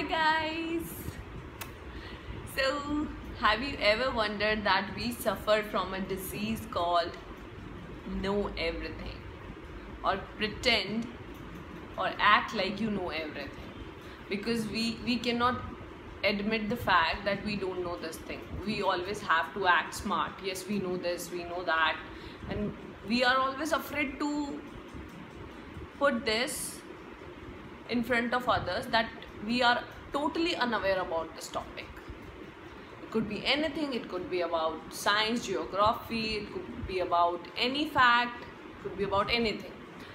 Hi guys! So, have you ever wondered that we suffer from a disease called know everything, or pretend or act like you know everything, because we cannot admit the fact that we don't know this thing. We always have to act smart. Yes, we know this, we know that, and we are always afraid to put this in front of others that we are totally unaware about this topic. It could be anything, it could be about science, geography, it could be about any fact, it could be about anything.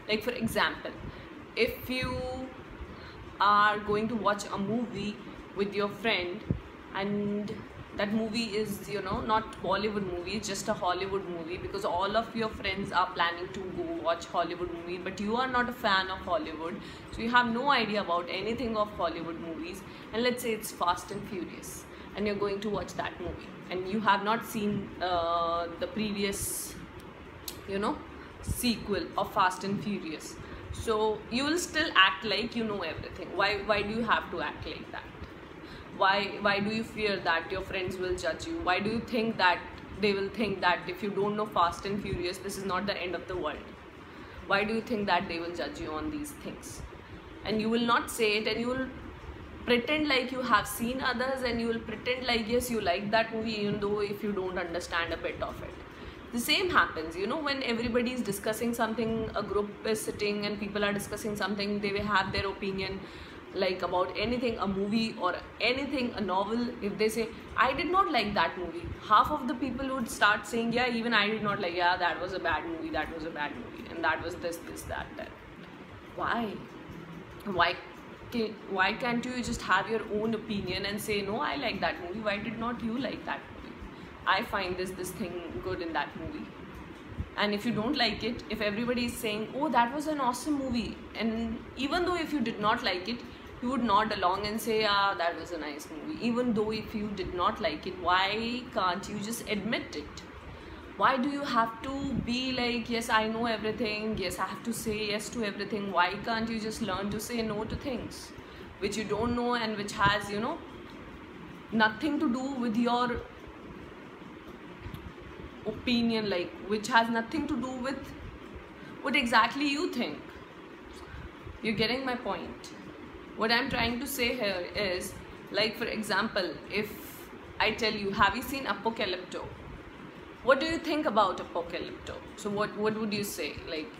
Like, for example, if you are going to watch a movie with your friend and that movie is, not Bollywood movie, it's just a Hollywood movie, because all of your friends are planning to go watch Hollywood movie, but you are not a fan of Hollywood, so you have no idea about anything of Hollywood movies. And let's say it's Fast and Furious, and you're going to watch that movie, and you have not seen the previous, sequel of Fast and Furious. So you will still act like you know everything. Why do you have to act like that? Why do you fear that your friends will judge you? Why do you think that they will think that if you don't know Fast and Furious, this is not the end of the world? Why do you think that they will judge you on these things? And you will not say it, and you will pretend like you have seen others, and you will pretend like yes, you like that movie, even though if you don't understand a bit of it. The same happens, when everybody is discussing something, a group is sitting and people are discussing something, they will have their opinion, like about anything, a movie or anything, a novel. If they say, I did not like that movie, half of the people would start saying, yeah, even I did not like, yeah, that was a bad movie, that was a bad movie, and that was this, that. Why can't you just have your own opinion and say, no, I like that movie, why did not you like that movie? I find this thing good in that movie. And if you don't like it, if everybody is saying, oh, that was an awesome movie, and even though if you did not like it, you would nod along and say, ah, that was a nice movie. Even though if you did not like it, why can't you just admit it? Why do you have to be like, yes, I know everything, yes, I have to say yes to everything? Why can't you just learn to say no to things which you don't know and which has, nothing to do with your opinion, like which has nothing to do with what exactly you think? You're getting my point? What I'm trying to say here is, like, for example, if I tell you, have you seen Apocalypto? What do you think about Apocalypto? So what would you say? Like,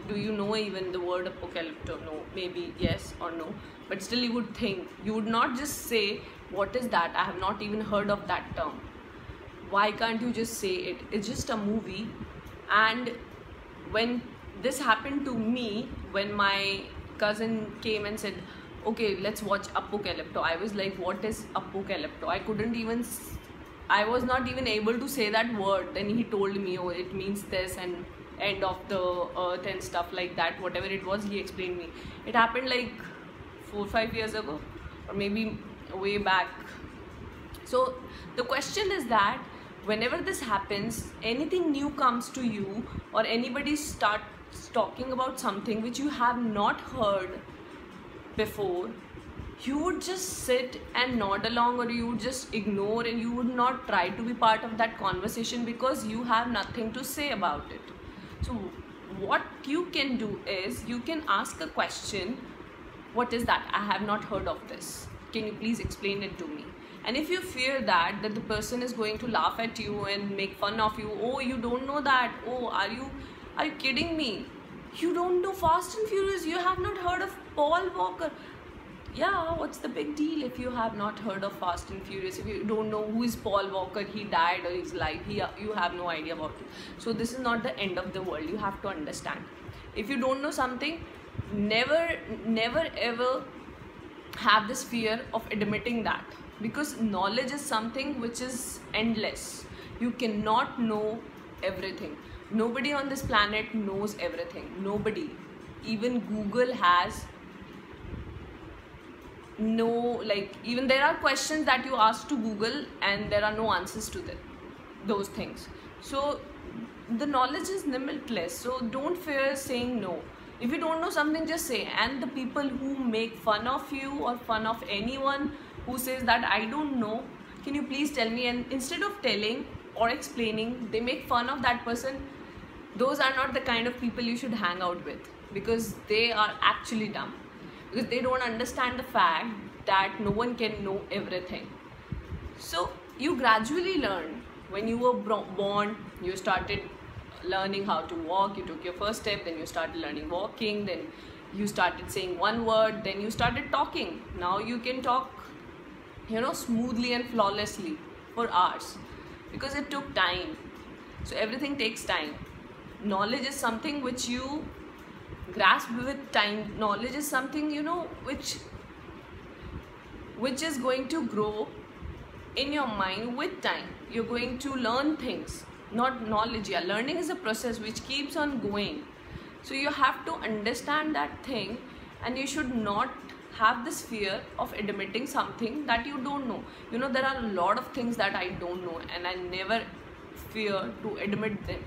do you know even the word Apocalypto? No, maybe yes or no, but still you would think. You would not just say, what is that? I have not even heard of that term. Why can't you just say it? It's just a movie. And when this happened to me, when my cousin came and said, okay, let's watch Apocalypto, I was like, what is Apocalypto? I was not even able to say that word. Then he told me, oh, it means this and end of the earth and stuff like that. Whatever it was, he explained me. It happened like 4 or 5 years ago, or maybe way back. So the question is that whenever this happens, anything new comes to you, or anybody starts talking about something which you have not heard before, you would just sit and nod along, or you would just ignore, and you would not try to be part of that conversation because you have nothing to say about it. So what you can do is, you can ask a question, what is that? I have not heard of this. Can you please explain it to me? And if you fear that the person is going to laugh at you and make fun of you, oh, you don't know that, oh, are you kidding me? You don't know Fast and Furious, you have not heard of Paul Walker. Yeah, what's the big deal if you have not heard of Fast and Furious? If you don't know who is Paul Walker, he died or he's alive, you have no idea about it. So this is not the end of the world. You have to understand. If you don't know something, never ever have this fear of admitting that, because knowledge is something which is endless. You cannot know everything. Nobody on this planet knows everything. Nobody. Even Google has no, like, even there are questions that you ask to Google and there are no answers to those things. So the knowledge is limitless. So don't fear saying no. If you don't know something, just say. And the people who make fun of you or fun of anyone who says that I don't know, can you please tell me, and instead of telling or explaining, they make fun of that person, those are not the kind of people you should hang out with, because they are actually dumb, because they don't understand the fact that no one can know everything. So you gradually learn. When you were born, you started learning how to walk, you took your first step, then you started learning walking, then you started saying one word, then you started talking. Now you can talk, smoothly and flawlessly for hours, because it took time. So everything takes time. Knowledge is something which you grasp with time. Knowledge is something, which is going to grow in your mind with time. You're going to learn things, not knowledge. Yeah, learning is a process which keeps on going. So you have to understand that thing, and you should not have this fear of admitting something that you don't know. There are a lot of things that I don't know, and I never fear to admit them.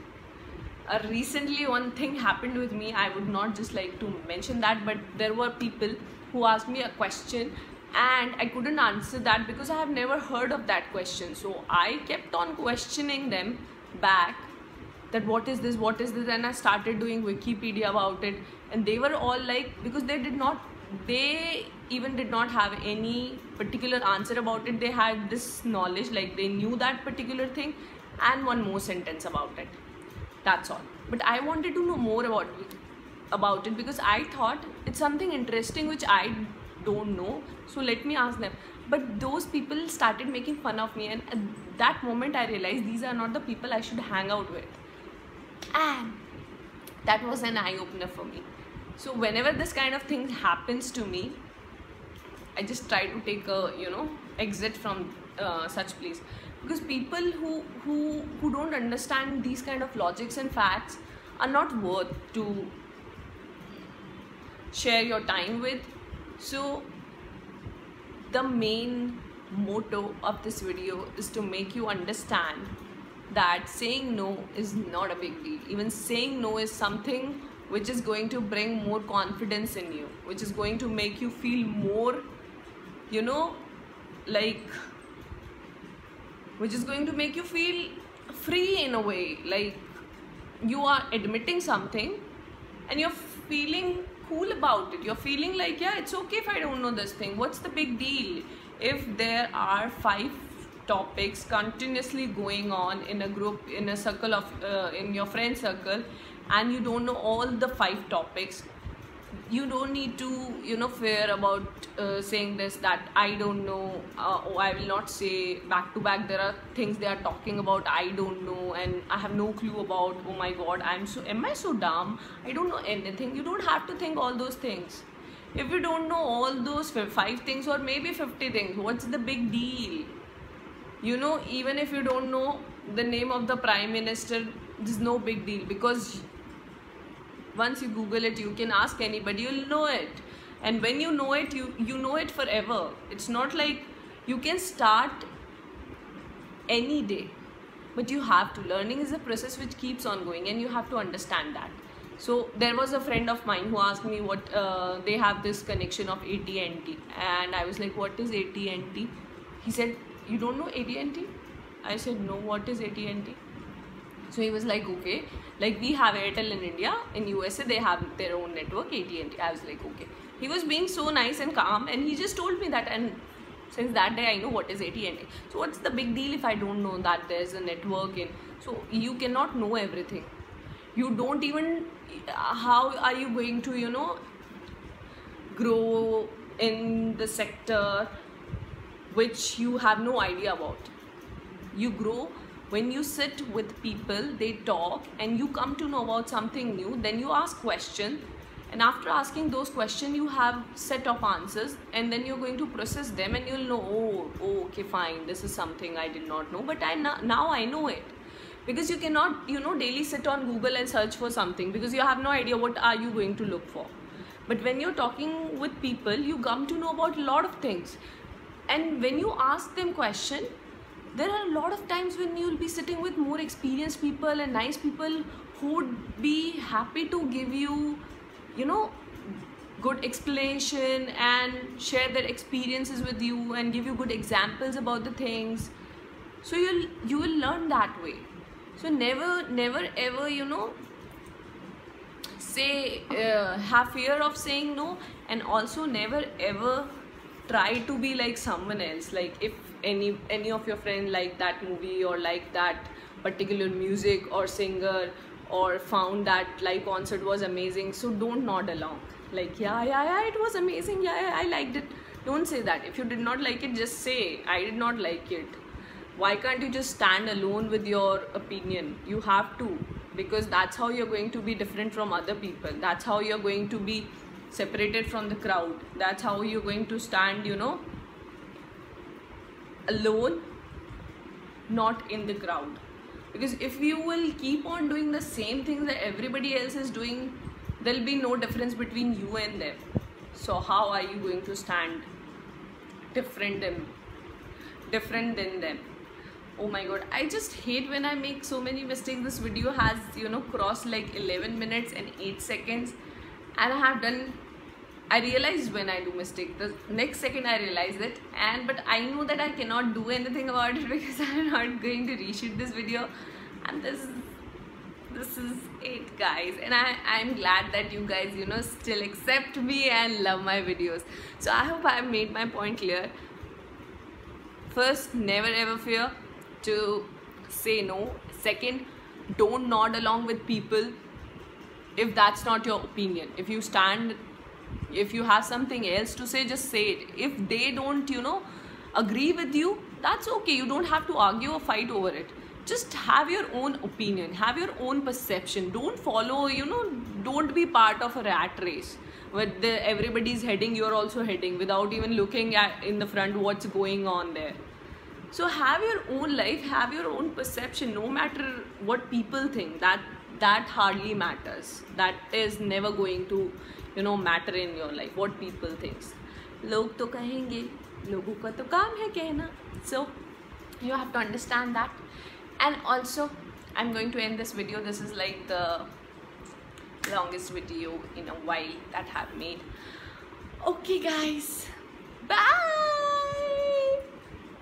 Recently one thing happened with me. I would not just like to mention that, but there were people who asked me a question and I couldn't answer that because I have never heard of that question. So I kept on questioning them back, that what is this, and I started doing Wikipedia about it, and they were all like, because they even did not have any particular answer about it. They had this knowledge, like they knew that particular thing and one more sentence about it, that's all. But I wanted to know more about it because I thought it's something interesting which I don't know, so let me ask them. But those people started making fun of me, and at that moment I realized these are not the people I should hang out with, and that was an eye-opener for me. So whenever this kind of thing happens to me, I just try to take a exit from such place, because people who don't understand these kind of logics and facts are not worth to share your time with. So the main motto of this video is to make you understand that saying no is not a big deal. Even saying no is something which is going to bring more confidence in you, which is going to make you feel more, which is going to make you feel free in a way, like you are admitting something and you're feeling cool about it. You're feeling like, yeah, it's okay if I don't know this thing. What's the big deal? If there are 5 topics continuously going on in a group, in a circle of in your friend circle, and you don't know all the 5 topics, you don't need to fear about saying this, that I don't know, I will not say back to back. There are things they are talking about I don't know and I have no clue about. Oh my god, am I so dumb? I don't know anything. You don't have to think all those things. If you don't know all those 5 things or maybe 50 things, what's the big deal? Even if you don't know the name of the Prime Minister, there's no big deal, because once you Google it, you can ask anybody, you'll know it. And when you know it, you know it forever. It's not like you can start any day, but you have to. Learning is a process which keeps on going, and you have to understand that. So there was a friend of mine who asked me what they have this connection of AT&T, and I was like, what is AT&T? He said, you don't know AT&T? I said, no, what is AT&T? So he was like, okay, like we have Airtel in India, in USA they have their own network, AT&T. I was like, okay. He was being so nice and calm, and he just told me that, and since that day I know what is AT&T. So what's the big deal if I don't know that there's a network in? So you cannot know everything. You don't even, how are you going to, grow in the sector which you have no idea about? You grow when you sit with people, they talk, and you come to know about something new. Then you ask questions, and after asking those questions, you have set of answers, and then you're going to process them, and you'll know, oh okay, fine, this is something I did not know, but now I know it. Because you cannot, daily sit on Google and search for something, because you have no idea what are you going to look for. But when you're talking with people, you come to know about a lot of things. And when you ask them questions, there are a lot of times when you'll be sitting with more experienced people and nice people who would be happy to give you you know, good explanation and share their experiences with you and give you good examples about the things. So you will learn that way. So never ever, you know, say have fear of saying no, and also never ever try to be like someone else. Like if any of your friends like that movie or like that particular music or singer, or found that live concert was amazing, so don't nod along like yeah it was amazing, yeah I liked it. Don't say that. If you did not like it, just say I did not like it. Why can't you just stand alone with your opinion? You have to, because that's how you're going to be different from other people. That's how you're going to be separated from the crowd. That's how you're going to stand, you know, alone, not in the crowd. Because if you will keep on doing the same things that everybody else is doing, there'll be no difference between you and them. So how are you going to stand different than them? Oh my god, I just hate when I make so many mistakes. This video has, you know, crossed like 11 minutes and 8 seconds, and I realized when I do mistake, the next second I realize it, but I know that I cannot do anything about it because I'm not going to reshoot this video. And this is it, guys. And I'm glad that you guys, you know, still accept me and love my videos. So I hope I made my point clear. First, never ever fear to say no. Second, don't nod along with people if that's not your opinion. If you have something else to say, just say it. If they don't, you know, agree with you, that's okay. You don't have to argue or fight over it. Just have your own opinion, have your own perception. Don't follow, you know, don't be part of a rat race where everybody's heading, you're also heading, without even looking at in the front what's going on there. So have your own life, have your own perception, no matter what people think. That hardly matters. That is never going to, you know, matter in your life, what people thinks. Log to kahenge, logo ka to kaam hai kehna. So you have to understand that. And also, I'm going to end this video. This is like the longest video in a while that I've made. Okay guys, bye.